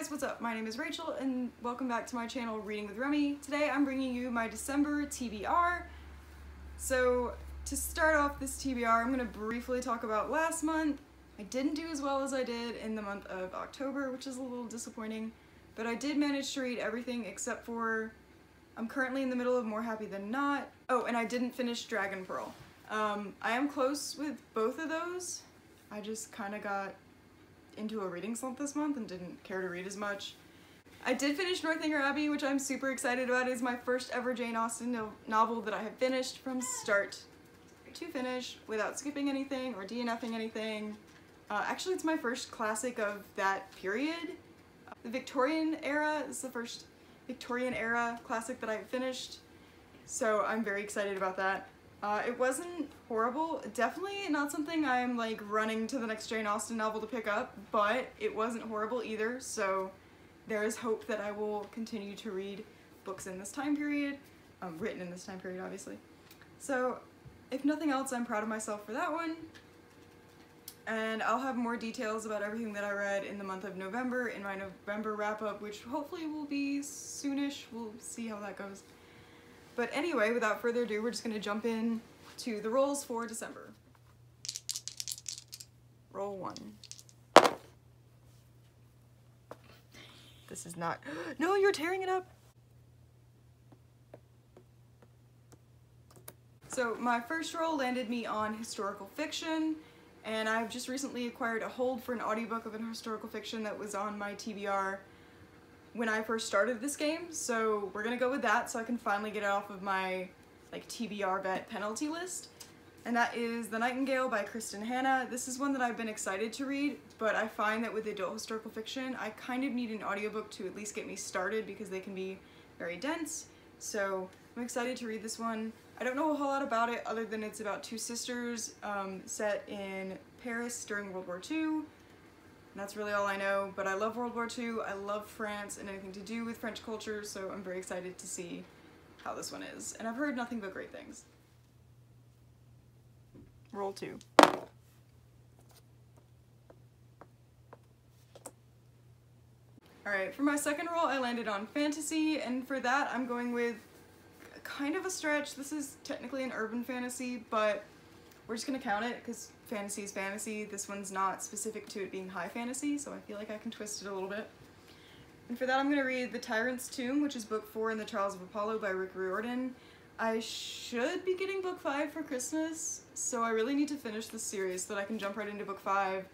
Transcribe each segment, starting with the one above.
guys, what's up? My name is Rachel and welcome back to my channel Reading with Remy. Today I'm bringing you my December TBR. So to start off this TBR, I'm going to briefly talk about last month. I didn't do as well as I did in the month of October, which is a little disappointing, but I did manage to read everything except for I'm currently in the middle of More Happy Than Not. Oh, and I didn't finish Dragon Pearl. I am close with both of those. I just kind of got into a reading slump this month and didn't care to read as much. I did finish Northanger Abbey, which I'm super excited about. It is my first ever Jane Austen novel that I have finished from start to finish without skipping anything or DNFing anything. Actually, it's my first classic of that period. The Victorian era is the first Victorian era classic that I've finished, so I'm very excited about that. It wasn't horrible, definitely not something I'm like running to the next Jane Austen novel to pick up, but it wasn't horrible either, so there is hope that I will continue to read books in this time period, written in this time period obviously. So if nothing else, I'm proud of myself for that one, and I'll have more details about everything that I read in the month of November in my November wrap-up, which hopefully will be soonish. We'll see how that goes. But anyway, without further ado, we're just going to jump in to the rolls for December. Roll 1. This is not... No, you're tearing it up! So my first roll landed me on historical fiction, and I've just recently acquired a hold for an audiobook of an historical fiction that was on my TBR when I first started this game, so we're gonna go with that so I can finally get it off of my like TBR vet penalty list. And that is The Nightingale by Kristen Hanna. This is one that I've been excited to read, but I find that with adult historical fiction, I kind of need an audiobook to at least get me started because they can be very dense. So I'm excited to read this one. I don't know a whole lot about it other than it's about two sisters set in Paris during World War II. That's really all I know, but I love World War II, I love France and anything to do with French culture, so I'm very excited to see how this one is. And I've heard nothing but great things. Roll 2. Alright, for my second roll I landed on fantasy, and for that I'm going with kind of a stretch. This is technically an urban fantasy, but we're just gonna count it because fantasy is fantasy. This one's not specific to it being high fantasy, so I feel like I can twist it a little bit. And for that I'm gonna read The Tyrant's Tomb, which is book 4 in the Trials of Apollo by Rick Riordan. I should be getting book 5 for Christmas, so I really need to finish this series so that I can jump right into book 5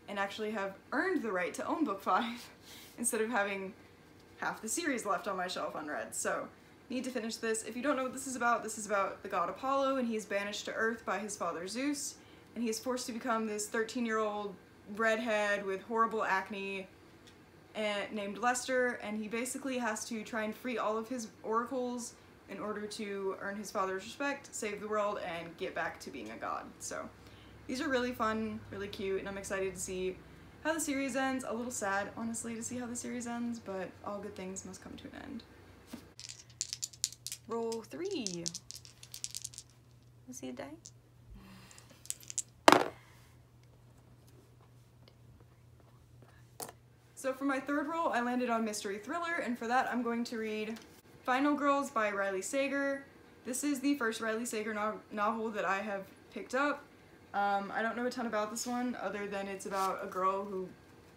and actually have earned the right to own book 5 instead of having half the series left on my shelf unread. So need to finish this. If you don't know what this is about the god Apollo, and he is banished to Earth by his father Zeus, and he is forced to become this 13-year-old redhead with horrible acne named Lester, and he basically has to try and free all of his oracles in order to earn his father's respect, save the world, and get back to being a god. So these are really fun, really cute, and I'm excited to see how the series ends. A little sad, honestly, to see how the series ends, but all good things must come to an end. Roll 3. Was he a die? So for my third roll, I landed on mystery thriller, and for that I'm going to read Final Girls by Riley Sager. This is the first Riley Sager novel that I have picked up. I don't know a ton about this one other than it's about a girl who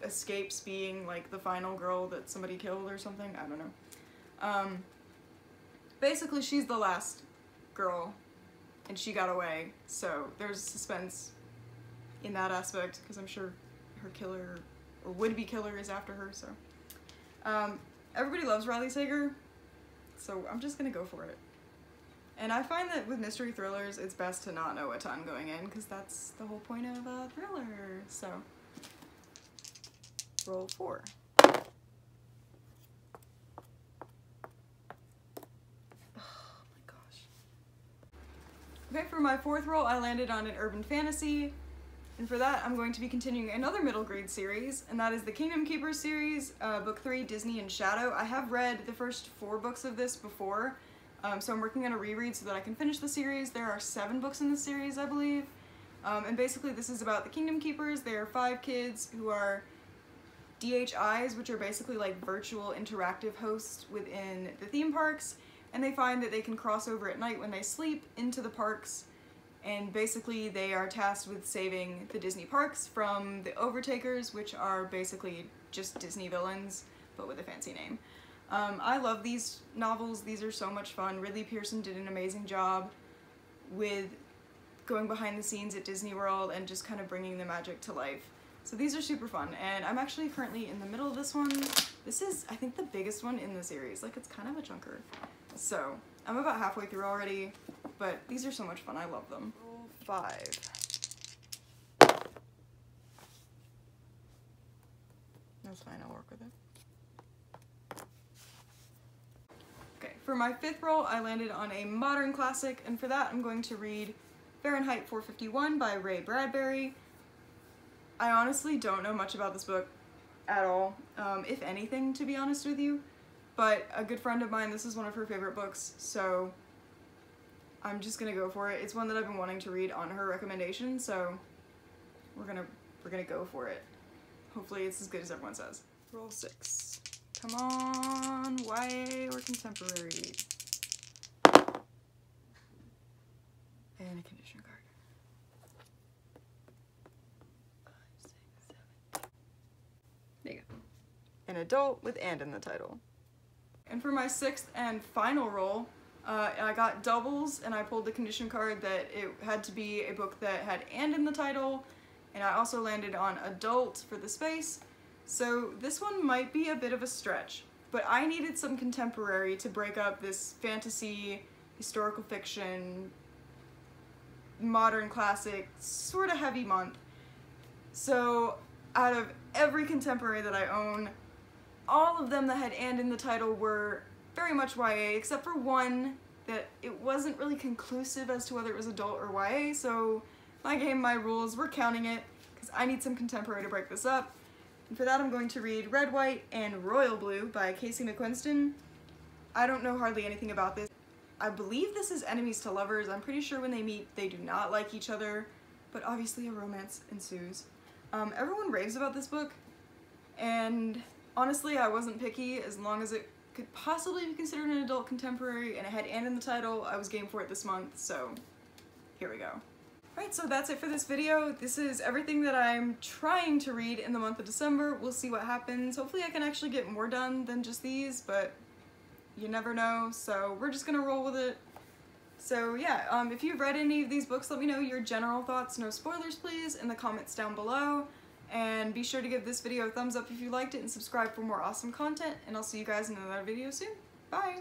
escapes being like the final girl that somebody killed or something. I don't know. Basically, she's the last girl, and she got away, so there's suspense in that aspect, because I'm sure her killer, or would-be killer, is after her, so. Everybody loves Riley Sager, so I'm just gonna go for it. And I find that with mystery thrillers, it's best to not know a ton going in, because that's the whole point of a thriller, so. Roll 4. Okay, for my fourth roll, I landed on an urban fantasy, and for that, I'm going to be continuing another middle grade series, and that is the Kingdom Keepers series, book 3, Disney in Shadow. I have read the first 4 books of this before, so I'm working on a reread so that I can finish the series. There are 7 books in the series, I believe, and basically this is about the Kingdom Keepers. They are 5 kids who are DHIs, which are basically like virtual interactive hosts within the theme parks, and they find that they can cross over at night when they sleep into the parks, and basically they are tasked with saving the Disney parks from the Overtakers, which are basically just Disney villains, but with a fancy name. I love these novels. These are so much fun. Ridley Pearson did an amazing job with going behind the scenes at Disney World and just kind of bringing the magic to life. So these are super fun, and I'm actually currently in the middle of this one. This is, I think, the biggest one in the series. Like, it's kind of a chunker. So I'm about halfway through already, but these are so much fun. I love them. Roll 5. That's fine, I'll work with it. Okay, for my 5th roll, I landed on a modern classic, and for that I'm going to read Fahrenheit 451 by Ray Bradbury. I honestly don't know much about this book at all, if anything, to be honest with you, but a good friend of mine, this is one of her favorite books, so I'm just gonna go for it. It's one that I've been wanting to read on her recommendation, so we're gonna go for it. Hopefully it's as good as everyone says. Roll 6. Come on, YA or contemporary? And a condition card. 5, 6, 7. There you go. An adult with "and" in the title. And for my 6th and final roll, I got doubles, and I pulled the condition card that it had to be a book that had "and" in the title, and I also landed on adult for the space. So this one might be a bit of a stretch, but I needed some contemporary to break up this fantasy, historical fiction, modern classic, sort of heavy month. So out of every contemporary that I own, all of them that had "and" in the title were very much YA, except for one that it wasn't really conclusive as to whether it was adult or YA, so my game, my rules, we're counting it, because I need some contemporary to break this up. And for that I'm going to read Red, White, and Royal Blue by Casey McQuiston. I don't know hardly anything about this. I believe this is enemies to lovers. I'm pretty sure when they meet they do not like each other, but obviously a romance ensues. Everyone raves about this book, and honestly I wasn't picky. As long as it could possibly be considered an adult contemporary and it had "and" in the title, I was game for it this month, so here we go. Alright, so that's it for this video. This is everything that I'm trying to read in the month of December. We'll see what happens. Hopefully I can actually get more done than just these, but you never know, so we're just gonna roll with it. So yeah, if you've read any of these books, let me know your general thoughts, no spoilers please, in the comments down below. And be sure to give this video a thumbs up if you liked it and subscribe for more awesome content, and I'll see you guys in another video soon. Bye!